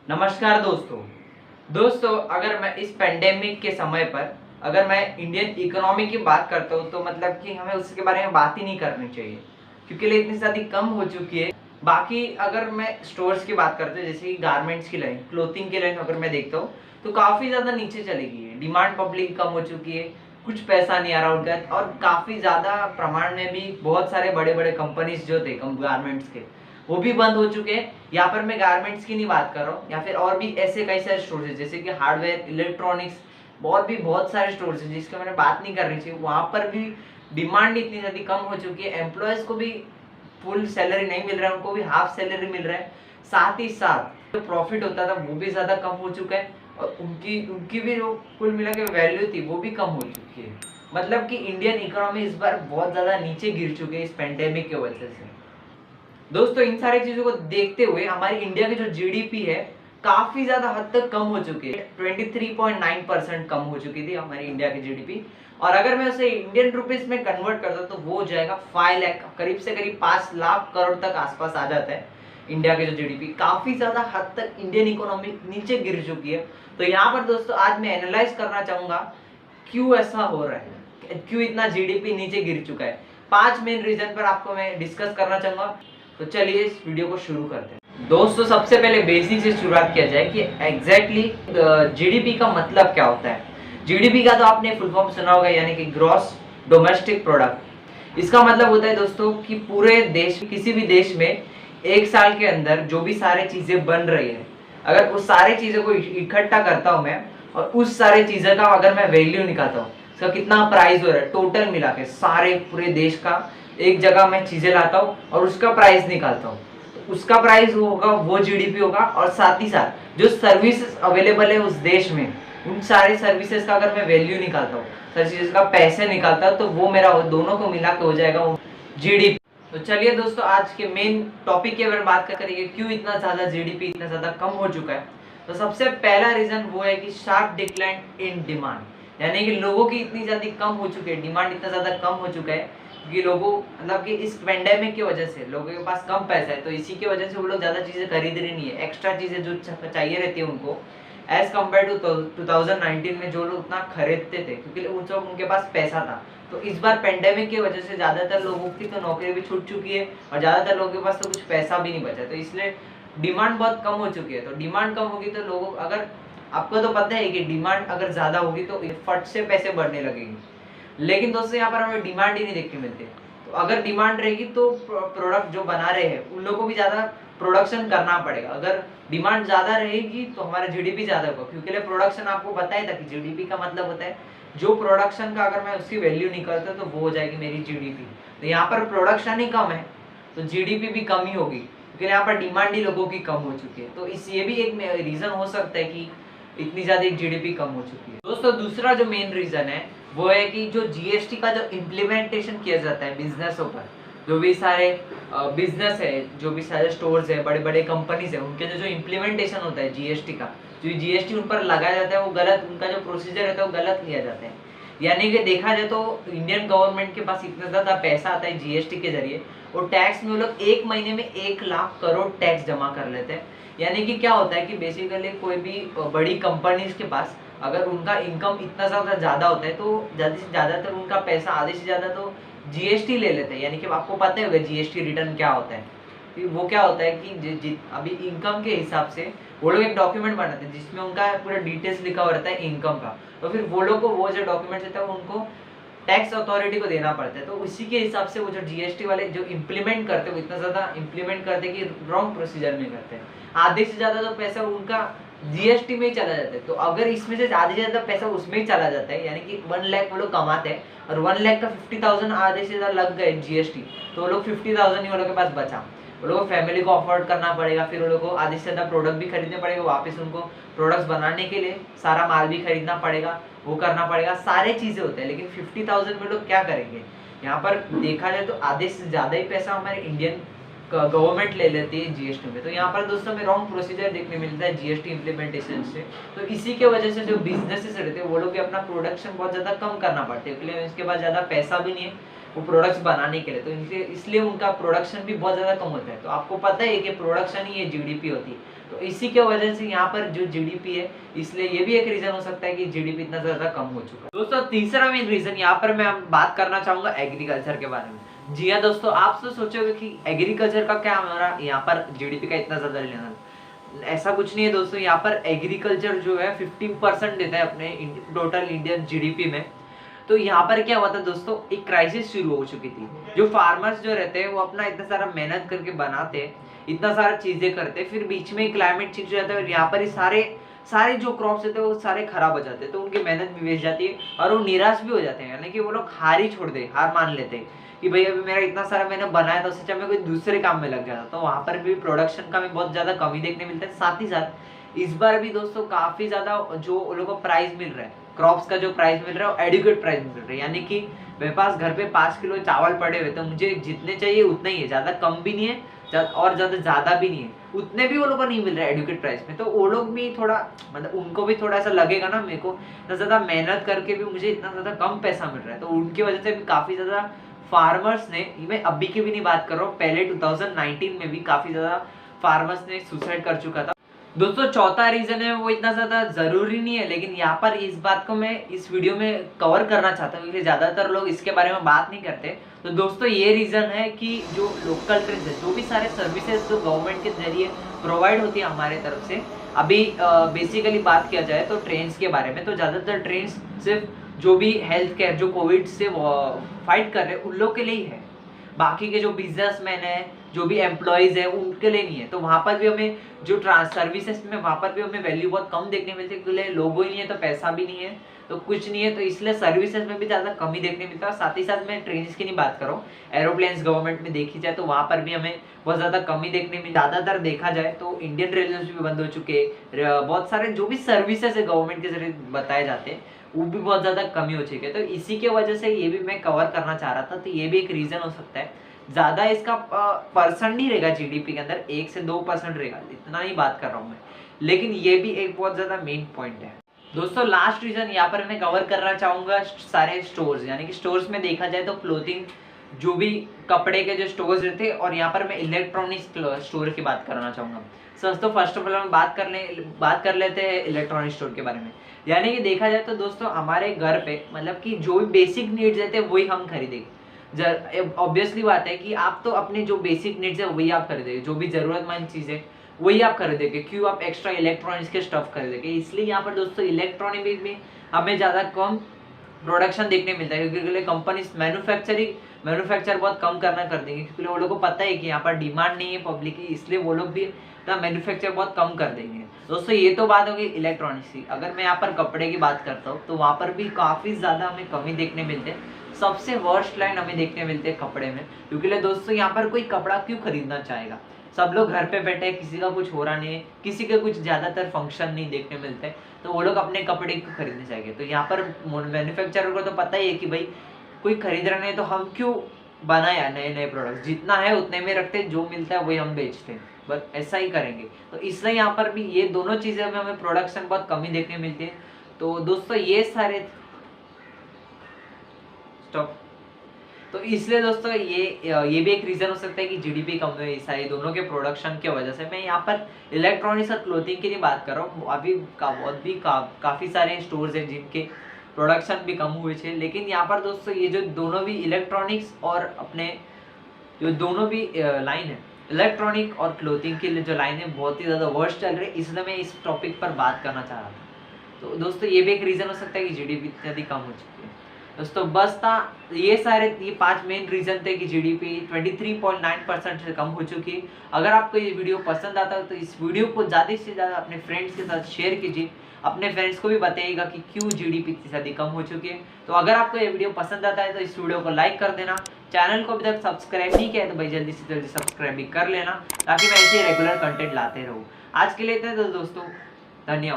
नमस्कार दोस्तों अगर मैं इस पेंडेमिक के समय पर अगर मैं इंडियन इकोनॉमी की बात करता हूँ तो मतलब कि हमें उसके बारे में बात ही नहीं करनी चाहिए क्योंकि ये इतनी ज़्यादा कम हो चुकी है। बाकी अगर मैं स्टोर्स की बात करते हैं जैसे कि गारमेंट्स की लाइन, क्लोथिंग की लाइन अगर मैं देखता हूँ तो काफ़ी ज़्यादा नीचे चली गई है। डिमांड पब्लिक कम हो चुकी है, कुछ पैसा नहीं आ रहा उनका और काफ़ी ज़्यादा प्रमाण में भी बहुत सारे बड़े-बड़े कंपनीज़ जो थे गारमेंट्स के वो भी बंद हो चुके हैं। यहाँ पर मैं गारमेंट्स की नहीं बात कर रहा हूँ या फिर और भी ऐसे कई सारे स्टोर्स हैं जैसे कि हार्डवेयर, इलेक्ट्रॉनिक्स, बहुत सारे स्टोर्स हैं जिसकी मैंने बात नहीं करनी चाहिए। वहाँ पर भी डिमांड इतनी ज़्यादा कम हो चुकी है, एम्प्लॉयज़ को भी फुल सैलरी नहीं मिल रहा है, उनको भी हाफ सैलरी मिल रहा है। साथ ही साथ जो प्रॉफिट होता था वो भी ज़्यादा कम हो चुका है और उनकी उनकी भी जो कुल मिला के वैल्यू थी वो भी कम हो चुकी है। मतलब कि इंडियन इकोनॉमी इस बार बहुत ज़्यादा नीचे गिर चुकी है इस पेंडेमिक की वजह से। दोस्तों इन सारी चीजों को देखते हुए हमारी इंडिया की जो जीडीपी है काफी ज्यादा हद तक कम हो चुकी है। 23.9% कम हो चुकी थी हमारी इंडिया की जीडीपी। और अगर मैं उसे इंडियन रुपीस में कन्वर्ट करता तो वो हो जाएगा 5 लाख, करीब से करीब 5 लाख करोड़ तक आसपास आ जाता है। इंडिया की जो जीडीपी काफी ज्यादा हद तक इंडियन इकोनॉमी नीचे गिर चुकी है। तो यहाँ पर दोस्तों आज मैं एनालाइज करना चाहूंगा क्यों ऐसा हो रहा है, क्यों इतना जीडीपी नीचे गिर चुका है। 5 मेन रीजन पर आपको मैं डिस्कस करना चाहूंगा। तो चलिए इस वीडियो को शुरू करते हैं। दोस्तों सबसे पहले बेसिक से शुरुआत किया जाए कि एग्जैक्टली जीडीपी का मतलब क्या होता है। जीडीपी का तो आपने फुल फॉर्म सुना होगा, यानी कि ग्रॉस डोमेस्टिक प्रोडक्ट। इसका मतलब होता है दोस्तों कि पूरे देश, किसी भी देश में एक साल के अंदर जो भी सारे चीजें बन रही है, अगर उस सारे चीजों को इकट्ठा करता हूं मैं और उस सारे चीजों का अगर मैं वैल्यू निकालता हूँ, इसका कितना प्राइस हो रहा है टोटल मिला के सारे पूरे देश का, एक जगह मैं चीजें लाता हूँ और उसका प्राइस निकालता हूँ, तो उसका प्राइस होगा वो जीडीपी होगा। और साथ ही साथ जो सर्विसेज अवेलेबल है उस देश में, उन सारे सर्विसेज का अगर मैं वैल्यू निकालता हूँ, सर्विसेज का पैसे निकालता हूँ, तो वो मेरा दोनों को मिला के हो जाएगा वो जीडीपी। तो चलिए दोस्तों आज के मेन टॉपिक की अगर बात करेंगे क्यों इतना ज्यादा जीडीपी इतना ज्यादा कम हो चुका है, तो सबसे पहला रीजन वो है कि शार्प डिक्लाइन इन डिमांड। यानी कि लोगों की इतनी ज्यादा कम हो चुकी है, डिमांड इतना ज्यादा कम हो चुका है कि लोगों, मतलब कि इस पेंडेमिक की वजह से लोगों के पास कम पैसा है, तो इसी की वजह से वो लोग ज्यादा चीजें खरीद रही नहीं है। एक्स्ट्रा चीजें जो चाहिए रहती है उनको एज कम्पेयर टू 2019 में जो लोग उतना खरीदते थे क्योंकि उनके पास पैसा था। तो इस बार पेंडेमिक की वजह से ज्यादातर लोगों की तो नौकरी भी छूट चुकी है और ज्यादातर लोगों के पास तो कुछ पैसा भी नहीं बचा, तो इसलिए डिमांड बहुत कम हो चुकी है। तो डिमांड कम होगी तो लोगों, अगर आपको तो पता है कि डिमांड अगर ज्यादा होगी तो फट से पैसे बढ़ने लगेंगे, लेकिन दोस्तों यहाँ पर हमें डिमांड ही नहीं देखने मिलती। तो अगर डिमांड रहेगी तो प्रोडक्ट जो बना रहे हैं उन लोगों को भी ज्यादा प्रोडक्शन करना पड़ेगा। अगर डिमांड ज्यादा रहेगी तो हमारा जीडीपी ज्यादा होगा, क्योंकि प्रोडक्शन आपको बताया था कि जीडीपी का मतलब होता है जो प्रोडक्शन का अगर मैं उसकी वैल्यू निकालता तो वो हो जाएगी मेरी जीडीपी। तो यहाँ पर प्रोडक्शन ही कम है तो जीडीपी भी कम ही होगी, क्योंकि यहाँ पर डिमांड ही लोगों की कम हो चुकी है। तो इस ये भी एक रीजन हो सकता है कि इतनी ज्यादा जीडीपी कम हो चुकी है। दोस्तों दूसरा जो मेन रीजन है वो है कि जो जीएसटी का जो इम्प्लीमेंटेशन किया जाता है बिजनेसों पर, जो भी सारे बिजनेस है, जो भी सारे स्टोर्स है, बड़े बड़े कंपनीज है, उनके जो इम्प्लीमेंटेशन होता है जीएसटी का, जो जीएसटी उन पर लगाया जाता है वो गलत, उनका जो प्रोसीजर रहता है वो गलत लिया जाता है। यानी कि देखा जाए तो इंडियन गवर्नमेंट के पास इतना ज्यादा पैसा आता है जीएसटी के जरिए, और टैक्स में वो लोग एक महीने में 1 लाख करोड़ टैक्स जमा कर लेते हैं। यानी कि क्या होता है कि बेसिकली कोई भी बड़ी कंपनीज के पास अगर उनका इनकम इतना ज्यादा होता है तो ज्यादा से ज्यादातर उनका पैसा, आधे से ज्यादा तो जीएसटी ले लेते हैं। यानी कि आपको पता होगा जीएसटी रिटर्न क्या होता है। वो क्या होता है कि अभी इनकम के हिसाब से वो लोग एक डॉक्यूमेंट बनाते हैं जिसमें उनका पूरा डिटेल्स लिखा हुआ रहता है इनकम का, तो फिर वो लोग को वो जो डॉक्यूमेंट रहता है उनको टैक्स अथॉरिटी को देना पड़ता है। तो उसी के हिसाब से वो जो जीएसटी वाले जो इम्प्लीमेंट करते हैं वो इतना ज्यादा इम्प्लीमेंट करते हैं कि रॉन्ग प्रोसीजर में करते हैं। आधे से ज्यादा जो पैसा उनका जीएसटी में ही चला जाता है। तो अगर इसमें से आधे से ज्यादा पैसा उसमें ही चला जाता है, यानी कि 1 लाख वो लोग कमाते हैं और 1 लाख का 50,000 आधे से ज्यादा लग गए जीएसटी, तो वो लोग 50,000 ही वो लोग के पास बचा। वो लोग को फैमिली को अफोर्ड करना पड़ेगा, फिर वो लोग को आधे से ज्यादा प्रोडक्ट भी खरीदने पड़ेगा, वापस उनको प्रोडक्ट्स बनाने के लिए सारा माल भी खरीदना पड़ेगा, वो करना पड़ेगा, सारे चीजें होते हैं। लेकिन 50,000 में लोग क्या करेंगे। यहाँ पर देखा जाए तो आधे से ज्यादा ही पैसा हमारे इंडियन गवर्नमेंट ले लेती है जीएसटी में। तो यहाँ पर दोस्तों में रॉन्ग प्रोसीजर देखने मिलता है जीएसटी इम्प्लीमेंटेशन से। तो इसी के वजह से जो बिजनेसेस रहते हैं वो लोग अपना प्रोडक्शन बहुत ज्यादा कम करना पड़ता है, इसलिए इसके पास ज्यादा पैसा भी नहीं है वो प्रोडक्ट्स बनाने के लिए, तो इनके इसलिए उनका प्रोडक्शन भी बहुत ज्यादा कम होता है। तो आपको पता है कि प्रोडक्शन ही ये जीडीपी होती है। तो इसी के वजह से यहाँ पर जो जीडीपी है, इसलिए ये भी एक रीजन हो सकता है कि जीडीपी इतना ज्यादा कम हो चुका है। दोस्तों तीसरा मेन रीजन यहाँ पर मैं बात करना चाहूंगा एग्रीकल्चर के बारे में। जी हाँ दोस्तों, आप तो सोचोगे कि एग्रीकल्चर का क्या हमारा यहाँ पर जीडीपी का इतना ज्यादा लेना, ऐसा कुछ नहीं है दोस्तों। यहाँ पर एग्रीकल्चर जो है 50% देता है अपने टोटल इंडियन जीडीपी में। तो यहाँ पर क्या हुआ था दोस्तों, एक क्राइसिस शुरू हो चुकी थी। जो फार्मर्स जो रहते हैं वो अपना इतना सारा मेहनत करके बनाते हैं, इतना सारा चीजें करते हैं, फिर बीच में क्लाइमेट चेंज हो जाता है और यहाँ पर सारे सारे जो क्रॉप्स होते हैं वो सारे खराब हो जाते हैं, तो उनकी मेहनत भी वेस्ट जाती है और वो निराश भी हो जाते हैं, यानी कि वो लोग हार ही छोड़ दे, हार मान लेते हैं कि भाई अभी मेरा इतना सारा मैंने बनाया था, उससे अच्छा मैं कोई दूसरे काम में लग जाता। तो वहां पर भी प्रोडक्शन का भी बहुत ज्यादा कमी देखने मिलता है। साथ ही साथ इस बार भी दोस्तों काफी ज्यादा जो लोगों को प्राइस मिल रहा है, क्रॉप्स का जो प्राइस मिल रहा है वो एडिक्वेट प्राइस मिल रहा है, यानी कि मेरे पास घर पे 5 किलो चावल पड़े हुए तो मुझे जितने चाहिए उतने ही है, ज्यादा कम भी नहीं है और ज्यादा भी नहीं है, उतने भी वो लोगों को नहीं मिल रहा है एडुकेट प्राइस में। तो वो लोग भी थोड़ा मतलब उनको भी थोड़ा ऐसा लगेगा ना, मेरे को इतना ज्यादा मेहनत करके भी मुझे इतना ज्यादा कम पैसा मिल रहा है, तो उनकी वजह से भी काफी ज्यादा फार्मर्स ने, मैं अभी की भी नहीं बात कर रहा हूँ, पहले 2019 में भी काफी ज्यादा फार्मर्स ने सुसाइड कर चुका था। दोस्तों चौथा रीजन है, वो इतना ज्यादा जरूरी नहीं है, लेकिन यहाँ पर इस बात को मैं इस वीडियो में कवर करना चाहता हूँ क्योंकि ज्यादातर लोग इसके बारे में बात नहीं करते। तो दोस्तों ये रीजन है कि जो लोकल ट्रेन है, जो भी सारे सर्विसेज जो गवर्नमेंट के जरिए प्रोवाइड होती है हमारे तरफ से, अभी बेसिकली बात किया जाए तो ट्रेन के बारे में, तो ज्यादातर ट्रेन सिर्फ जो भी हेल्थ केयर, जो कोविड से फाइट कर रहे हैं उन लोग के लिए ही है, बाकी के जो बिजनेसमैन है, जो भी एम्प्लॉयज है उनके लिए नहीं है। तो वहां पर भी हमें जो सर्विसेज में वहां पर भी हमें वैल्यू बहुत कम देखने मिलती है, क्योंकि लोगो ही नहीं है तो पैसा भी नहीं है तो कुछ नहीं है, तो इसलिए सर्विसेज में भी ज्यादा कमी देखने मिलता है। साथ ही साथ मैं ट्रेन की नहीं बात कर रहा हूँ, एरोप्लेन्स गवर्नमेंट में देखी जाए तो वहां पर भी हमें बहुत ज्यादा कमी देखने में, ज्यादातर देखा जाए तो इंडियन रेलवे भी बंद हो चुके हैं, बहुत सारे जो भी सर्विसेज है गवर्नमेंट के जरिए बताए जाते हैं वो भी बहुत ज्यादा कमी हो चुकी है। तो इसी के वजह से ये भी मैं कवर करना चाह रहा था, तो ये भी एक रीजन हो सकता है। ज्यादा इसका परसेंट नहीं रहेगा जीडीपी के अंदर, 1 से 2% रहेगा, इतना ही बात कर रहा हूँ मैं, लेकिन ये भी एक बहुत ज्यादा मेन पॉइंट है। दोस्तों लास्ट रीजन यहाँ पर मैं कवर करना चाहूंगा सारे स्टोर्स, यानी कि स्टोर्स में देखा जाए तो क्लोथिंग, जो भी कपड़े के जो स्टोर्स रहते हैं, और यहाँ पर मैं इलेक्ट्रॉनिक्स स्टोर की बात करना चाहूंगा। दोस्तों फर्स्ट ऑफ ऑल हम बात कर लेते हैं इलेक्ट्रॉनिक स्टोर के बारे में। यानी कि देखा जाए तो दोस्तों हमारे घर पे मतलब कि जो भी बेसिक नीड्स रहते हैं वही हम खरीदेंगे। ऑब्वियसली बात है कि आप तो अपने जो बेसिक नीड्स है वही आप खरीदेंगे, जो भी जरूरतमंद चीजें वही आप खरीदेंगे, क्यों आप एक्स्ट्रा इलेक्ट्रॉनिक्स के स्टफ खरीदेंगे। इसलिए यहाँ पर दोस्तों इलेक्ट्रॉनिक में हमें ज्यादा कम प्रोडक्शन देखने मिलता है, क्योंकि कंपनी मैन्युफैक्चर बहुत कम करना कर देंगे, क्योंकि वो लोगों को पता है कि यहाँ पर डिमांड नहीं है पब्लिक की, इसलिए वो लोग भी मैन्युफैक्चर बहुत कम कर देंगे। दोस्तों ये तो बात होगी इलेक्ट्रॉनिक्स की। अगर मैं यहाँ पर कपड़े की बात करता हूँ तो वहाँ पर भी काफी ज्यादा हमें कमी देखने मिलते हैं। सबसे वर्स्ट लाइन हमें देखने मिलते हैं कपड़े में, क्योंकि दोस्तों यहाँ पर कोई कपड़ा क्यों खरीदना चाहेगा, सब लोग घर पे बैठे, किसी का कुछ हो रहा नहीं है, किसी के कुछ ज्यादातर फंक्शन नहीं देखने मिलते, तो वो लोग अपने कपड़े क्यों खरीदने चाहिए। तो यहाँ पर मैन्युफैक्चरर को तो पता ही है कि भाई कोई खरीद रहा नहीं तो हम क्यों बनाया नए नए प्रोडक्ट, जितना है उतने में रखते, जो मिलता है वही हम बेचते हैं, बस ऐसा ही करेंगे। तो इसलिए यहाँ पर भी ये दोनों चीजें में हमें प्रोडक्शन बहुत कमी देखने मिलती है। तो दोस्तों ये सारे स्टॉप, तो इसलिए दोस्तों ये भी एक रीजन हो सकता है कि जीडीपी कम हुई, सारे दोनों के प्रोडक्शन की वजह से। मैं यहाँ पर इलेक्ट्रॉनिक्स और क्लोथिंग की नहीं बात कर रहा हूँ, अभी काफी सारे स्टोर्स हैं जिनके प्रोडक्शन भी कम हुए थे, लेकिन यहाँ पर दोस्तों ये जो दोनों भी इलेक्ट्रॉनिक्स और अपने जो दोनों भी लाइन है, इलेक्ट्रॉनिक और क्लोथिंग की जो लाइन है बहुत ही ज्यादा वर्स्ट चल रही है, इसलिए मैं इस टॉपिक पर बात करना चाह रहा था। तो दोस्तों ये भी एक रीजन हो सकता है कि जीडीपी इत्यादि कम हो चुकी है। दोस्तों बस था ये 5 मेन रीजन थे कि जीडीपी 23.9% से कम हो चुकी है। अगर आपको ये वीडियो पसंद आता है तो इस वीडियो को ज़्यादा से ज़्यादा अपने फ्रेंड्स के साथ शेयर कीजिए, अपने फ्रेंड्स को भी बताइएगा कि क्यों जीडीपी इतनी ज़्यादा कम हो चुकी है। तो अगर आपको ये वीडियो पसंद आता है तो इस वीडियो को लाइक कर देना, चैनल को अभी तक सब्सक्राइब नहीं किया है तो भाई जल्दी से जल्दी सब्सक्राइब भी कर लेना, ताकि मैं ऐसे रेगुलर कंटेंट लाते रहूँ। आज के लिए इतना, तो दोस्तों धन्यवाद।